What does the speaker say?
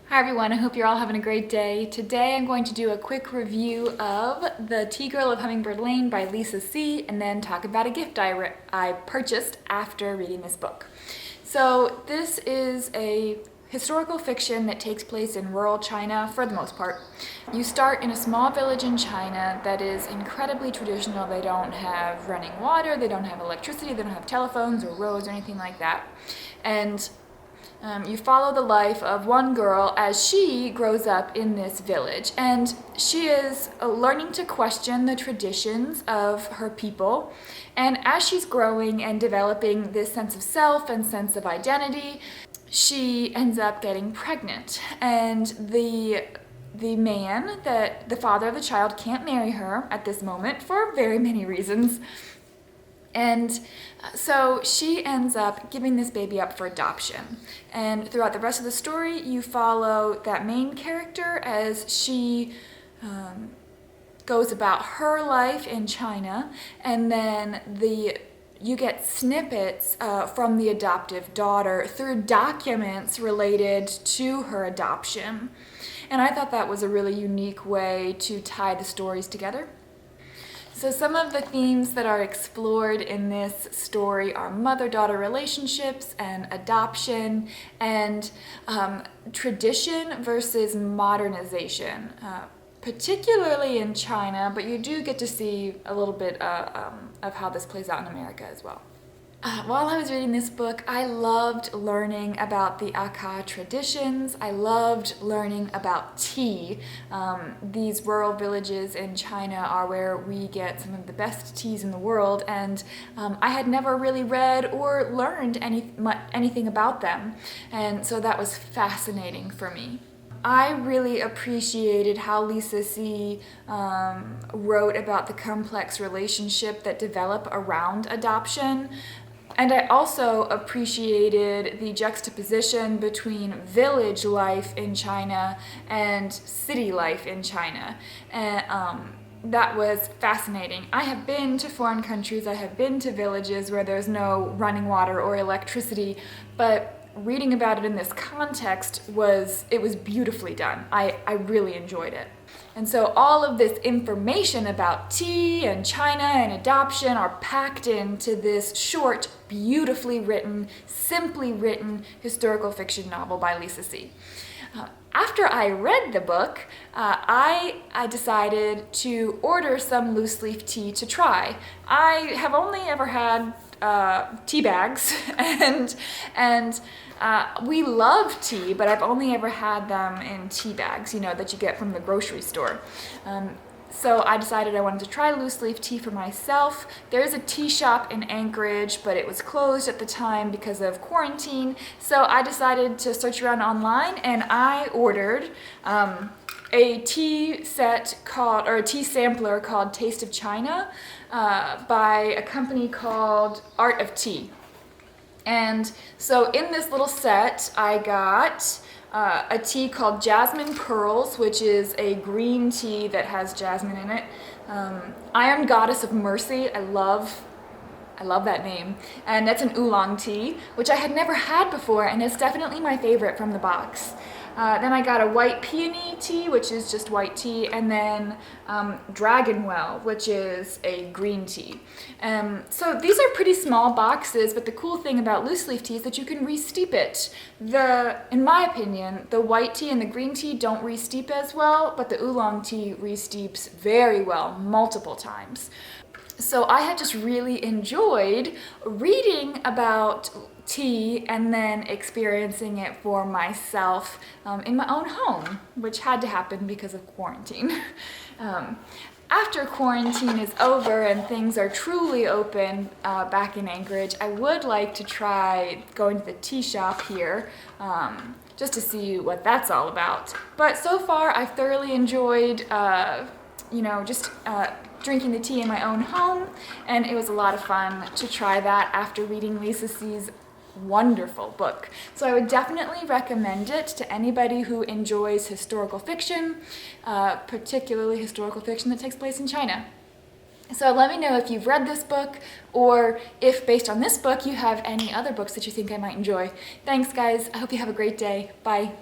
Hi everyone, I hope you're all having a great day. Today I'm going to do a quick review of The Tea-Girl of Hummingbird Lane by Lisa C. and then talk about a gift I purchased after reading this book. So this is a historical fiction that takes place in rural China for the most part. You start in a small village in China that is incredibly traditional. They don't have running water, they don't have electricity, they don't have telephones or roads or anything like that. And you follow the life of one girl as she grows up in this village, and she is learning to question the traditions of her people. And as she's growing and developing this sense of self and sense of identity, she ends up getting pregnant, and the man, that the father of the child, can't marry her at this moment for very many reasons. And so she ends up giving this baby up for adoption. And throughout the rest of the story, you follow that main character as she goes about her life in China, and then you get snippets from the adoptive daughter through documents related to her adoption. And I thought that was a really unique way to tie the stories together. So some of the themes that are explored in this story are mother-daughter relationships and adoption and tradition versus modernization, particularly in China, but you do get to see a little bit of how this plays out in America as well. While I was reading this book, I loved learning about the Aka traditions. I loved learning about tea. These rural villages in China are where we get some of the best teas in the world, and I had never really read or learned anything about them, and so that was fascinating for me. I really appreciated how Lisa C. wrote about the complex relationship that develop around adoption. And I also appreciated the juxtaposition between village life in China and city life in China. And that was fascinating. I have been to foreign countries, I have been to villages where there's no running water or electricity, but reading about it in this context was beautifully done. I really enjoyed it. And so all of this information about tea and China and adoption are packed into this short, beautifully written, simply written historical fiction novel by Lisa C. After I read the book, I decided to order some loose leaf tea to try. I have only ever had tea bags, and we love tea, but I've only ever had them in tea bags, that you get from the grocery store. So I decided I wanted to try loose leaf tea for myself. There is a tea shop in Anchorage, but it was closed at the time because of quarantine. So I decided to search around online, and I ordered a tea set or a tea sampler called Taste of China by a company called Art of Tea. And so in this little set, I got a tea called Jasmine Pearls, which is a green tea that has jasmine in it. Iron Goddess of Mercy, I love that name. And that's an oolong tea, which I had never had before, and it's definitely my favorite from the box. Then I got a white peony tea, which is just white tea, and then Dragon Well, which is a green tea. So these are pretty small boxes, but the cool thing about loose leaf tea is that you can re-steep it. In my opinion, the white tea and the green tea don't re-steep as well, but the oolong tea re-steeps very well, multiple times. So I had just really enjoyed reading about tea and then experiencing it for myself in my own home, which had to happen because of quarantine. After quarantine is over and things are truly open back in Anchorage, I would like to try going to the tea shop here just to see what that's all about. But so far I've thoroughly enjoyed drinking the tea in my own home, and it was a lot of fun to try that after reading Lisa C.'s wonderful book. So I would definitely recommend it to anybody who enjoys historical fiction, particularly historical fiction that takes place in China. So let me know if you've read this book, or if based on this book you have any other books that you think I might enjoy. Thanks guys, I hope you have a great day. Bye.